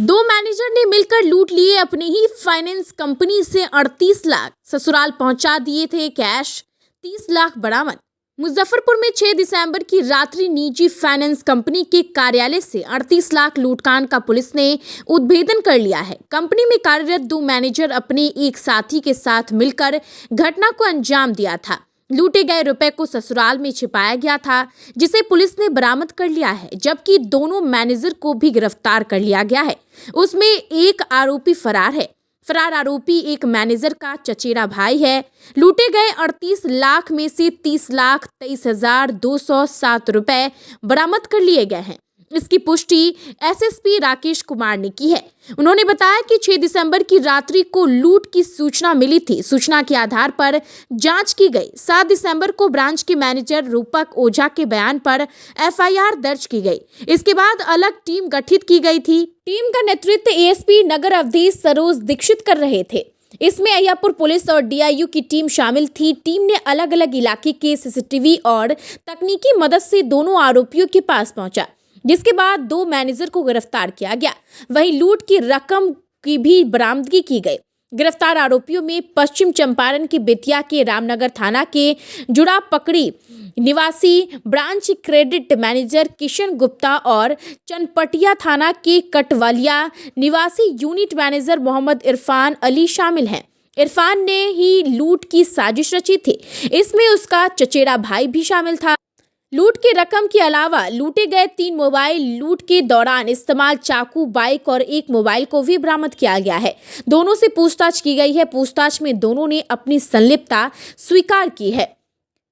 दो मैनेजर ने मिलकर लूट लिए अपनी ही फाइनेंस कंपनी से 38 लाख, ससुराल पहुंचा दिए थे कैश, 30 लाख बरामद। मुजफ्फरपुर में 6 दिसंबर की रात्रि निजी फाइनेंस कंपनी के कार्यालय से 38 लाख लूटकांड का पुलिस ने उद्भेदन कर लिया है। कंपनी में कार्यरत दो मैनेजर अपने एक साथी के साथ मिलकर घटना को अंजाम दिया था। लूटे गए रुपए को ससुराल में छिपाया गया था, जिसे पुलिस ने बरामद कर लिया है, जबकि दोनों मैनेजर को भी गिरफ्तार कर लिया गया है। उसमें एक आरोपी फरार है। फरार आरोपी एक मैनेजर का चचेरा भाई है। लूटे गए 38 लाख में से 30 लाख 23,207 रुपए बरामद कर लिए गए हैं। इसकी पुष्टि एसएसपी राकेश कुमार ने की है। उन्होंने बताया कि 6 दिसंबर की रात्रि को लूट की सूचना मिली थी। सूचना के आधार पर जांच की गई। 7 दिसंबर को ब्रांच के मैनेजर रूपक ओझा के बयान पर एफआईआर दर्ज की गई। इसके बाद अलग टीम गठित की गई थी। टीम का नेतृत्व एएसपी नगर अवधेश सरोज दीक्षित कर रहे थे। इसमें अय्यापुर पुलिस और डीआईयू की टीम शामिल थी। टीम ने अलग अलग इलाके के सीसीटीवी और तकनीकी मदद से दोनों आरोपियों के पास पहुंचा, जिसके बाद दो मैनेजर को गिरफ्तार किया गया। वहीं लूट की रकम की भी बरामदगी की गई। गिरफ्तार आरोपियों में पश्चिम चंपारण के बेतिया के रामनगर थाना के जुड़ा पकड़ी निवासी branch credit manager Kishan Gupta और चनपटिया थाना के कटवालिया निवासी यूनिट मैनेजर मोहम्मद इरफान अली शामिल हैं। इरफान ने ही लूट की साजिश रची थी। इसमें उसका चचेरा भाई भी शामिल था। लूट की रकम के अलावा लूटे गए 3 मोबाइल, लूट के दौरान इस्तेमाल चाकू, बाइक और एक मोबाइल को भी बरामद किया गया है। दोनों से पूछताछ की गई है। पूछताछ में दोनों ने अपनी संलिप्तता स्वीकार की है।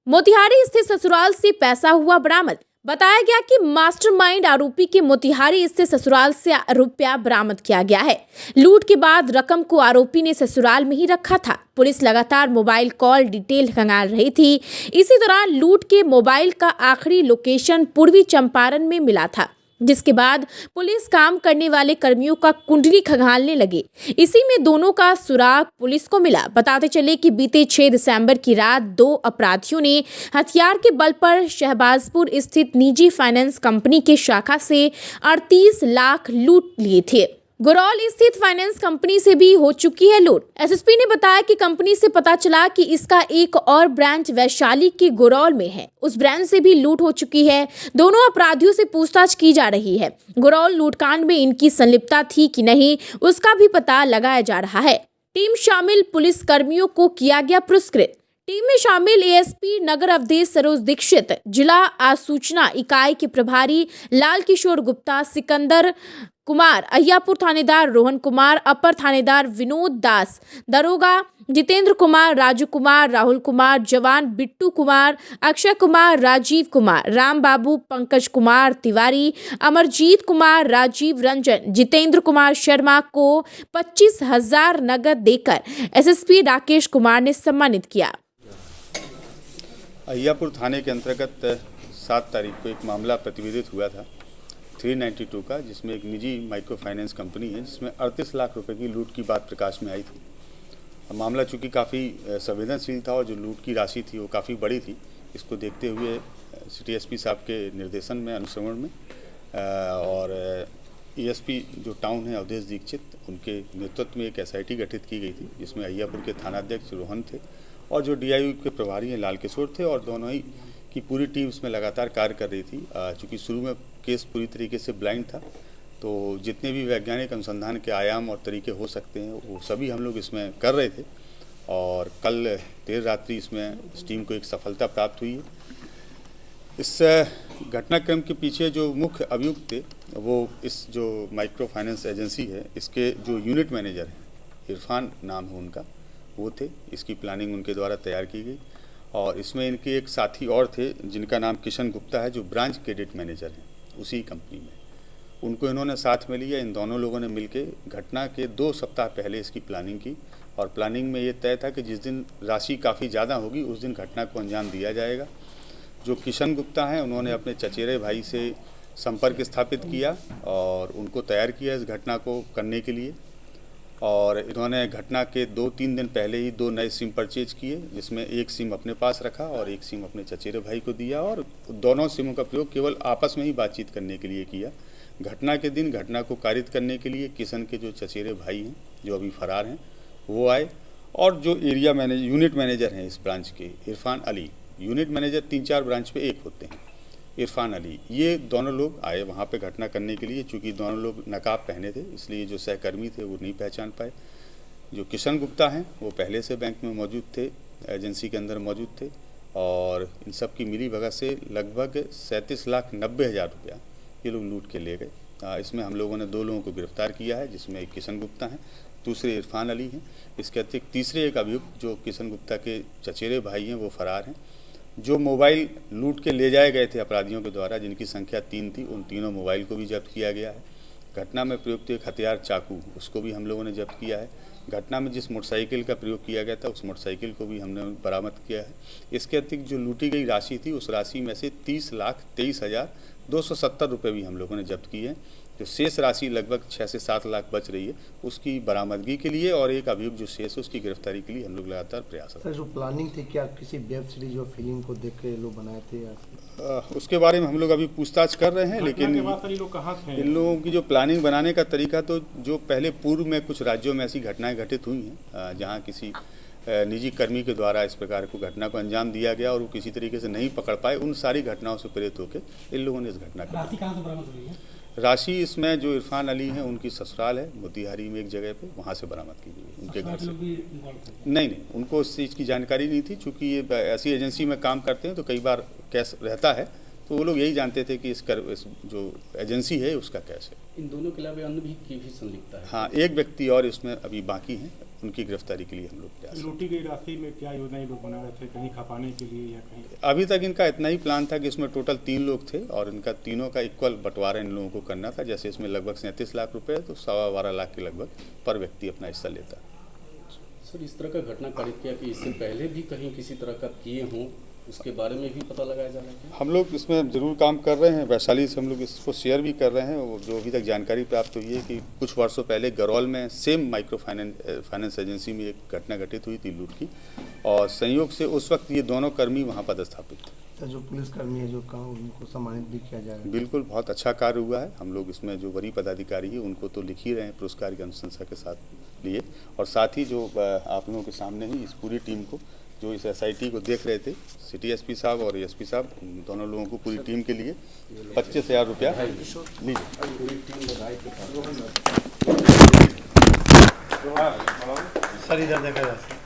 मोतिहारी स्थित ससुराल से पैसा हुआ बरामद। बताया गया कि मास्टरमाइंड आरोपी के मोतिहारी स्थित ससुराल से रुपया बरामद किया गया है। लूट के बाद रकम को आरोपी ने ससुराल में ही रखा था। पुलिस लगातार मोबाइल कॉल डिटेल खंगाल रही थी। इसी दौरान लूट के मोबाइल का आखिरी लोकेशन पूर्वी चंपारण में मिला था, जिसके बाद पुलिस काम करने वाले कर्मियों का कुंडली खंगालने लगे। इसी में दोनों का सुराग पुलिस को मिला। बताते चले कि बीते 6 दिसंबर की रात दो अपराधियों ने हथियार के बल पर शहबाजपुर स्थित निजी फाइनेंस कंपनी के शाखा से 38 लाख लूट लिए थे। गुरौल स्थित फाइनेंस कंपनी से भी हो चुकी है लूट। एसएसपी ने बताया कि कंपनी से पता चला कि इसका एक और ब्रांच वैशाली के गुरौल में है। उस ब्रांच से भी लूट हो चुकी है। दोनों अपराधियों से पूछताछ की जा रही है। गुरौल लूटकांड में इनकी संलिप्तता थी कि नहीं, उसका भी पता लगाया जा रहा है। टीम शामिल पुलिस कर्मियों को किया गया पुरस्कृत। टीम में शामिल एएसपी नगर अवधेश सरोज दीक्षित, जिला आसूचना इकाई के प्रभारी लाल किशोर गुप्ता, सिकंदर कुमार, अय्यापुर थानेदार रोहन कुमार, अपर थानेदार विनोद दास, दरोगा जितेंद्र कुमार, राजू कुमार, राहुल कुमार, जवान बिट्टू कुमार, अक्षय कुमार, राजीव कुमार, राम बाबू, पंकज कुमार तिवारी, अमरजीत कुमार, राजीव रंजन, जितेंद्र कुमार शर्मा को 25,000 नगद देकर एसएसपी राकेश कुमार ने सम्मानित किया। अय्यापुर थाने के अंतर्गत 7 तारीख को एक मामला प्रतिवेदित हुआ था 392 का, जिसमें एक निजी माइक्रो फाइनेंस कंपनी है जिसमें 38 लाख रुपए की लूट की बात प्रकाश में आई थी। मामला चूँकि काफ़ी संवेदनशील था और जो लूट की राशि थी वो काफ़ी बड़ी थी। इसको देखते हुए सिटी एसपी साहब के निर्देशन में, अनुश्रवण में और एएसपी जो टाउन है अवधेश दीक्षित, उनके नेतृत्व में एक एसआईटी गठित की गई थी, जिसमें अय्यापुर के थानाध्यक्ष रोहन थे और जो डीआईयू के प्रभारी हैं लाल किशोर थे, और दोनों ही की पूरी टीम इसमें लगातार कार्य कर रही थी। चूँकि शुरू में केस पूरी तरीके से ब्लाइंड था, तो जितने भी वैज्ञानिक अनुसंधान के आयाम और तरीके हो सकते हैं वो सभी हम लोग इसमें कर रहे थे। और कल देर रात्रि इसमें इस टीम को एक सफलता प्राप्त हुई है। इस घटनाक्रम के पीछे जो मुख्य अभियुक्त थे वो इस जो माइक्रो फाइनेंस एजेंसी है, इसके जो यूनिट मैनेजर हैं, इरफान नाम है उनका, वो थे। इसकी प्लानिंग उनके द्वारा तैयार की गई और इसमें इनके एक साथी और थे जिनका नाम किशन गुप्ता है, जो ब्रांच क्रेडिट मैनेजर हैं उसी कंपनी में। उनको इन्होंने साथ में लिया। इन दोनों लोगों ने मिलके घटना के 2 सप्ताह पहले इसकी प्लानिंग की और प्लानिंग में ये तय था कि जिस दिन राशि काफ़ी ज़्यादा होगी उस दिन घटना को अंजाम दिया जाएगा। जो किशन गुप्ता हैं उन्होंने अपने चचेरे भाई से संपर्क स्थापित किया और उनको तैयार किया इस घटना को करने के लिए। और इन्होंने घटना के 2-3 दिन पहले ही 2 नए सिम परचेज किए, जिसमें एक सिम अपने पास रखा और एक सिम अपने चचेरे भाई को दिया और दोनों सिमों का प्रयोग केवल आपस में ही बातचीत करने के लिए किया। घटना के दिन घटना को कारित करने के लिए किशन के जो चचेरे भाई हैं जो अभी फरार हैं वो आए, और जो यूनिट मैनेजर हैं इस ब्रांच के Irfan Ali, unit manager 3-4 branch पे एक होते हैं, इरफान अली, ये दोनों लोग आए वहाँ पे घटना करने के लिए। चूँकि दोनों लोग नकाब पहने थे इसलिए जो सहकर्मी थे वो नहीं पहचान पाए। जो किशन गुप्ता हैं वो पहले से बैंक में मौजूद थे, एजेंसी के अंदर मौजूद थे, और इन सब की मिली भगत से लगभग 37,90,000 रुपया ये लोग लूट के ले गए। इसमें हम लोगों ने 2 लोगों को गिरफ्तार किया है, जिसमें एक किशन गुप्ता हैं, दूसरे इरफान अली हैं। इसके अतिरिक्त तीसरे एक अभियुक्त जो किशन गुप्ता के चचेरे भाई हैं वो फरार हैं। जो मोबाइल लूट के ले जाए गए थे अपराधियों के द्वारा, जिनकी संख्या 3 थी, उन तीनों मोबाइल को भी जब्त किया गया है। घटना में प्रयुक्त एक हथियार चाकू, उसको भी हम लोगों ने जब्त किया है। घटना में जिस मोटरसाइकिल का प्रयोग किया गया था उस मोटरसाइकिल को भी हमने बरामद किया है। इसके अतिरिक्त जो लूटी गई राशि थी उस राशि में से 30,23,270 रुपये भी हम लोगों ने जब्त किए हैं। जो शेष राशि लगभग 6 से 7 लाख बच रही है उसकी बरामदगी के लिए और एक अभियुक्त जो शेष है उसकी गिरफ्तारी के लिए हम लोग लगातार प्रयासरत हैं। सर, जो प्लानिंग थी क्या किसी वेब सीरीज और फिल्म को देख के लोग बनाए थे या उसके बारे में हम लोग अभी पूछताछ कर रहे हैं, लेकिन लोग कहाँ थे? इन लोगों की जो प्लानिंग बनाने का तरीका, तो जो पहले पूर्व में कुछ राज्यों में ऐसी घटनाएं घटित हुई हैं जहां किसी निजी कर्मी के द्वारा इस प्रकार को घटना को अंजाम दिया गया और वो किसी तरीके से नहीं पकड़ पाए, उन सारी घटनाओं से प्रेरित होकर इन लोगों ने इस घटना को। राशि कहाँ से बरामद हुई है? राशि इसमें जो इरफान अली हैं उनकी ससुराल है मोतिहारी में एक जगह पे, वहाँ से बरामद की गई उनके घर से। नहीं, उनको उस चीज़ की जानकारी नहीं थी। चूँकि ये ऐसी एजेंसी में काम करते हैं तो कई बार कैश रहता है, तो वो लोग यही जानते थे कि इस जो एजेंसी है उसका कैश है। इन दोनों के अलावा अन्य भी की भी संलिप्तता है? हाँ, एक व्यक्ति और इसमें अभी बाकी हैं, उनकी गिरफ्तारी के लिए हम लोग प्रयास। लूटी गई राशि में क्या योजना ये लोग बना रहे थे, कहीं खपाने के लिए या कहीं? अभी तक इनका इतना ही प्लान था कि इसमें टोटल 3 लोग थे और इनका तीनों का इक्वल बंटवारा इन लोगों को करना था। जैसे इसमें लगभग 37 लाख रुपए है तो 12.25 लाख के लगभग पर व्यक्ति अपना हिस्सा लेता। सर, इस तरह का घटना कारित किया कि इससे पहले भी कहीं किसी तरह का किए हों, उसके बारे में भी पता लगाया जा रहा है? हम लोग इसमें ज़रूर काम कर रहे हैं, वैशाली से हम लोग इसको शेयर भी कर रहे हैं। और जो अभी तक जानकारी प्राप्त हुई है कि कुछ वर्षों पहले गरौल में सेम माइक्रो फाइनेंस एजेंसी में एक घटना घटित हुई थी लूट की, और संयोग से उस वक्त ये दोनों कर्मी वहाँ पदस्थापित थे। सर, जो पुलिसकर्मी है जो कहाँ उनको सम्मानित भी किया जा रहा है? बिल्कुल, बहुत अच्छा कार्य हुआ है। हम लोग इसमें जो वरीय पदाधिकारी है उनको तो लिख ही रहे हैं पुरस्कार की अनुशंसा के साथ लिए, और साथ ही जो आप लोगों के सामने ही इस पूरी टीम को, जो इस SIT को देख रहे थे, सिटी SP साहब और SP साहब, दोनों लोगों को पूरी टीम के लिए 25,000 रुपया लीजिए। सर, इधर देखा जा सकता है।